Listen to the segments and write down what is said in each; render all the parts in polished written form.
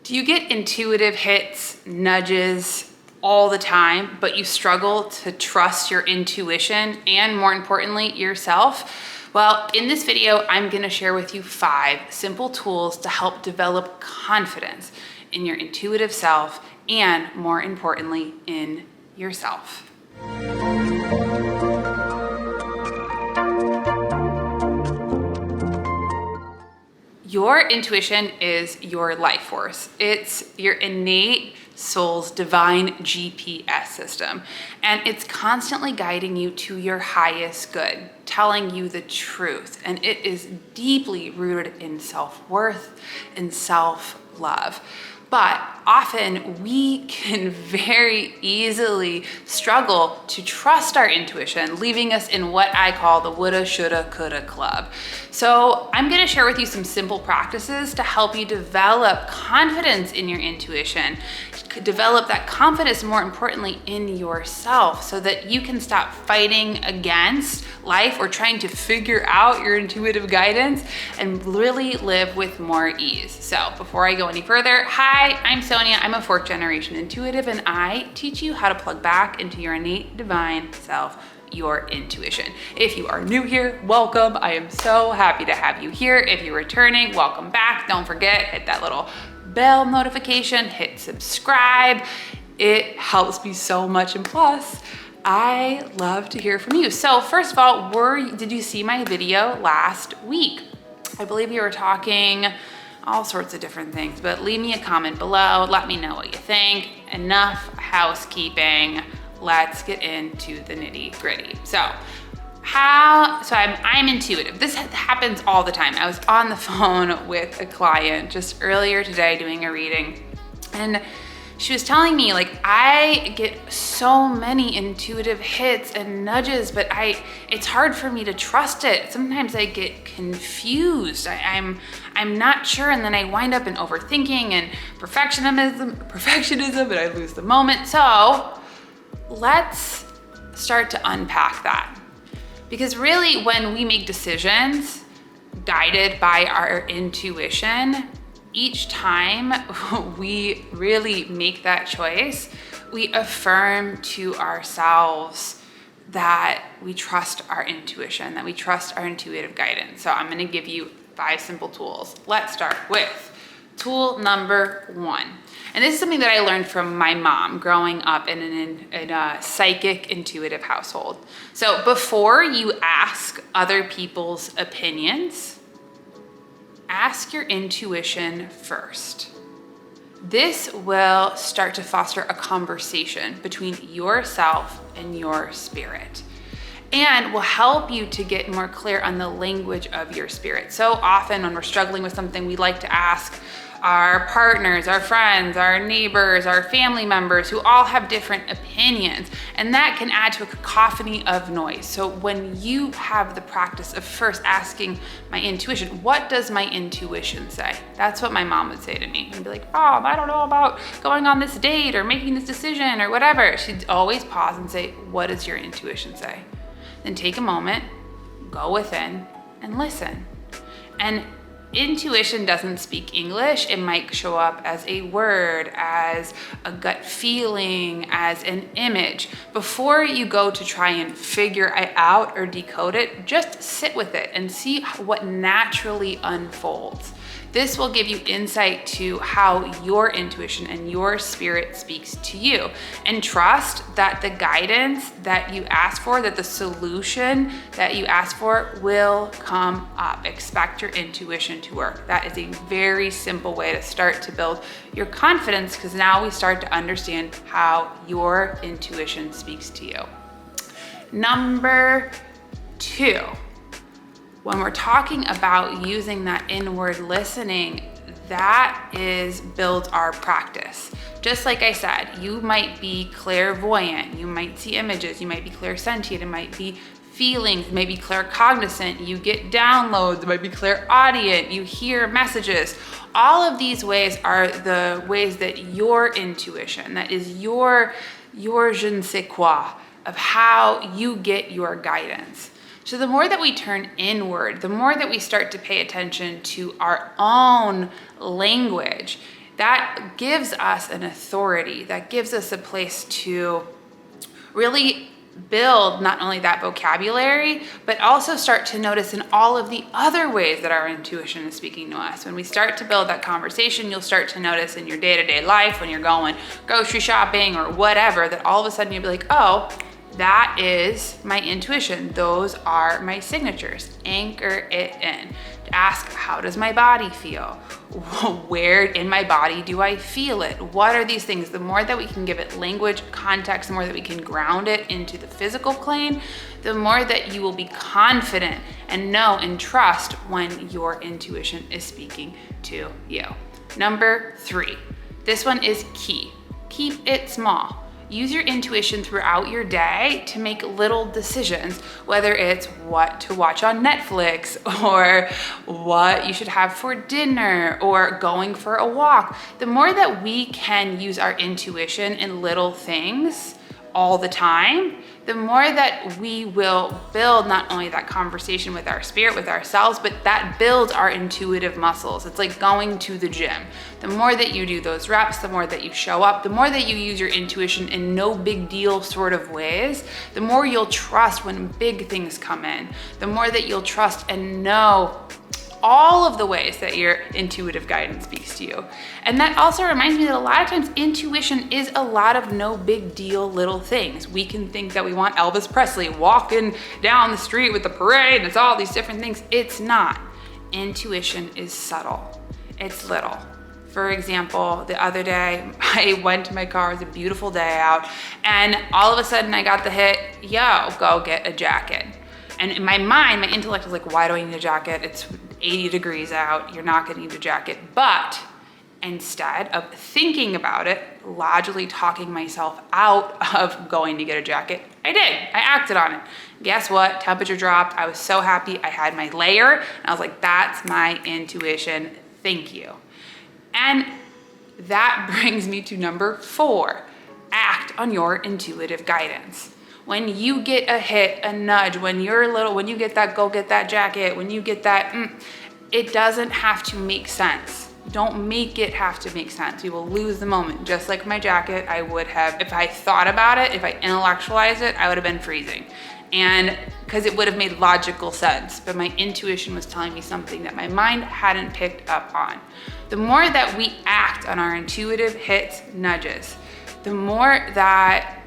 Do you get intuitive hits, nudges all the time, but you struggle to trust your intuition and, more importantly, yourself? Well, in this video, I'm gonna share with you 5 simple tools to help develop confidence in your intuitive self and, more importantly, in yourself. Your intuition is your life force. It's your innate soul's divine GPS system. And it's constantly guiding you to your highest good, telling you the truth. And it is deeply rooted in self-worth and self-love. But often we can very easily struggle to trust our intuition, leaving us in what I call the woulda, shoulda, coulda club. So I'm gonna share with you some simple practices to help you develop confidence in your intuition, develop that confidence, more importantly, in yourself, so that you can stop fighting against life or trying to figure out your intuitive guidance and really live with more ease. So before I go any further, hi, I'm Sonia. I'm a 4th generation intuitive, and I teach you how to plug back into your innate divine self, your intuition. If you are new here, welcome. I am so happy to have you here. If you're returning, welcome back. Don't forget, hit that little bell notification, hit subscribe. It helps me so much, and plus, I love to hear from you. So first of all, did you see my video last week? I believe we were talking all sorts of different things, but leave me a comment below. Let me know what you think. Enough housekeeping. Let's get into the nitty gritty. So I'm intuitive. This happens all the time. I was on the phone with a client just earlier today doing a reading, and she was telling me, like, I get so many intuitive hits and nudges, but it's hard for me to trust it. Sometimes I get confused. I'm not sure, and then I wind up in overthinking and perfectionism, and I lose the moment. So let's start to unpack that. Because really, when we make decisions guided by our intuition, each time we really make that choice, we affirm to ourselves that we trust our intuition, that we trust our intuitive guidance. So I'm gonna give you 5 simple tools. Let's start with tool number 1. And this is something that I learned from my mom growing up in a psychic intuitive household. So before you ask other people's opinions, ask your intuition first. This will start to foster a conversation between yourself and your spirit, and will help you to get more clear on the language of your spirit. So often when we're struggling with something, we like to ask our partners, our friends, our neighbors, our family members, who all have different opinions, and that can add to a cacophony of noise. So when you have the practice of first asking my intuition, what does my intuition say? That's what my mom would say to me. And be like, Mom, I don't know about going on this date or making this decision or whatever. She'd always pause and say, what does your intuition say? Then take a moment, go within, and listen. And intuition doesn't speak English. It might show up as a word, as a gut feeling, as an image. Before you go to try and figure it out or decode it, just sit with it and see what naturally unfolds. This will give you insight to how your intuition and your spirit speaks to you. And trust that the guidance that you ask for, that the solution that you ask for will come up. Expect your intuition to work. That is a very simple way to start to build your confidence, because now we start to understand how your intuition speaks to you. Number 2. When we're talking about using that inward listening, that builds our practice. Just like I said, you might be clairvoyant, you might see images, you might be clairsentient, it might be feelings, maybe claircognizant, you get downloads, it might be clairaudient, you hear messages. All of these ways are the ways that your intuition, that is your je ne sais quoi, of how you get your guidance. So the more that we turn inward, the more that we start to pay attention to our own language, that gives us an authority, that gives us a place to really build not only that vocabulary, but also start to notice in all of the other ways that our intuition is speaking to us. When we start to build that conversation, you'll start to notice in your day-to-day life, when you're going grocery shopping or whatever, that all of a sudden you'll be like, oh, that is my intuition. Those are my signatures. Anchor it in. Ask, how does my body feel? Where in my body do I feel it? What are these things? The more that we can give it language, context, the more that we can ground it into the physical plane, the more that you will be confident and know and trust when your intuition is speaking to you. Number 3, this one is key. Keep it small. Use your intuition throughout your day to make little decisions, whether it's what to watch on Netflix or what you should have for dinner or going for a walk. The more that we can use our intuition in little things all the time, the more that we will build not only that conversation with our spirit, with ourselves, but that builds our intuitive muscles. It's like going to the gym. The more that you do those reps, the more that you show up, the more that you use your intuition in no big deal sort of ways, the more you'll trust when big things come in, the more that you'll trust and know all of the ways that your intuitive guidance speaks to you. And that also reminds me that a lot of times intuition is a lot of no big deal little things. We can think that we want Elvis Presley walking down the street with the parade and it's all these different things. It's not. Intuition is subtle. It's little. For example, the other day, I went to my car, it was a beautiful day out, and all of a sudden I got the hit, yo, go get a jacket. And in my mind, my intellect was like, why do I need a jacket? It's 80 degrees out, you're not gonna need a jacket. But instead of thinking about it, logically talking myself out of going to get a jacket, I did, I acted on it. Guess what, temperature dropped, I was so happy, I had my layer, and I was like, that's my intuition, thank you. And that brings me to number 4, act on your intuitive guidance. When you get a hit, a nudge, when you get that, go get that jacket, when you get that, it doesn't have to make sense. Don't make it have to make sense. You will lose the moment. Just like my jacket, I would have, if I thought about it, if I intellectualized it, I would have been freezing. And because it would have made logical sense, but my intuition was telling me something that my mind hadn't picked up on. The more that we act on our intuitive hits, nudges, the more that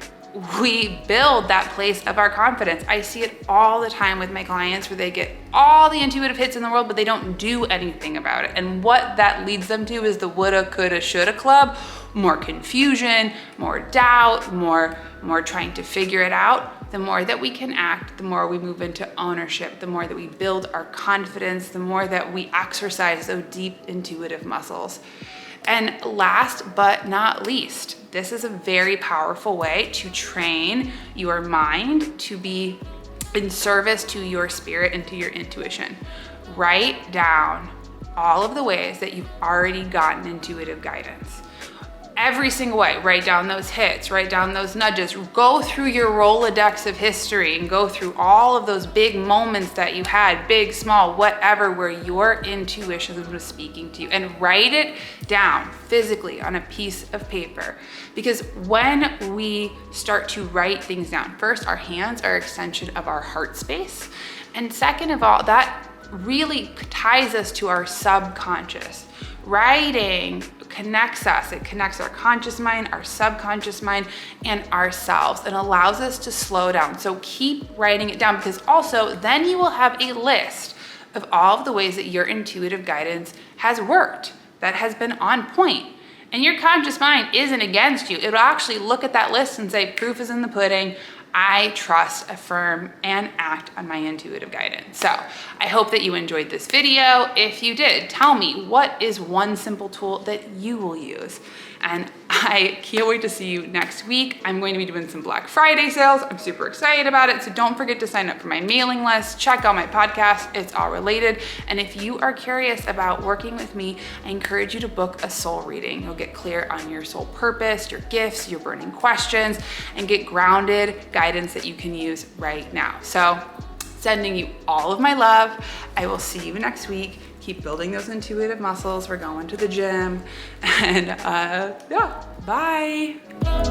we build that place of our confidence. I see it all the time with my clients where they get all the intuitive hits in the world, but they don't do anything about it. And what that leads them to is the woulda, coulda, shoulda club, more confusion, more doubt, more trying to figure it out. The more that we can act, the more we move into ownership, the more that we build our confidence, the more that we exercise those deep intuitive muscles. And last but not least, this is a very powerful way to train your mind to be in service to your spirit and to your intuition. Write down all of the ways that you've already gotten intuitive guidance. Every single way, write down those hits, write down those nudges, go through your Rolodex of history and go through all of those big moments that you had, big, small, whatever, where your intuition was speaking to you, and write it down physically on a piece of paper. Because when we start to write things down, first, our hands are an extension of our heart space. And second of all, that really ties us to our subconscious. Writing connects us. It connects our conscious mind, our subconscious mind, and ourselves, and allows us to slow down. So keep writing it down, because also then you will have a list of all of the ways that your intuitive guidance has worked, that has been on point. And your conscious mind isn't against you. It'll actually look at that list and say, proof is in the pudding. I trust, affirm, and act on my intuitive guidance. So I hope that you enjoyed this video. If you did, tell me, what is one simple tool that you will use? And I can't wait to see you next week. I'm going to be doing some Black Friday sales. I'm super excited about it. So don't forget to sign up for my mailing list. Check out my podcast. It's all related. And if you are curious about working with me, I encourage you to book a soul reading. You'll get clear on your soul purpose, your gifts, your burning questions, and get grounded guidance that you can use right now. So sending you all of my love. I will see you next week. keep building those intuitive muscles. We're going to the gym, and yeah, bye.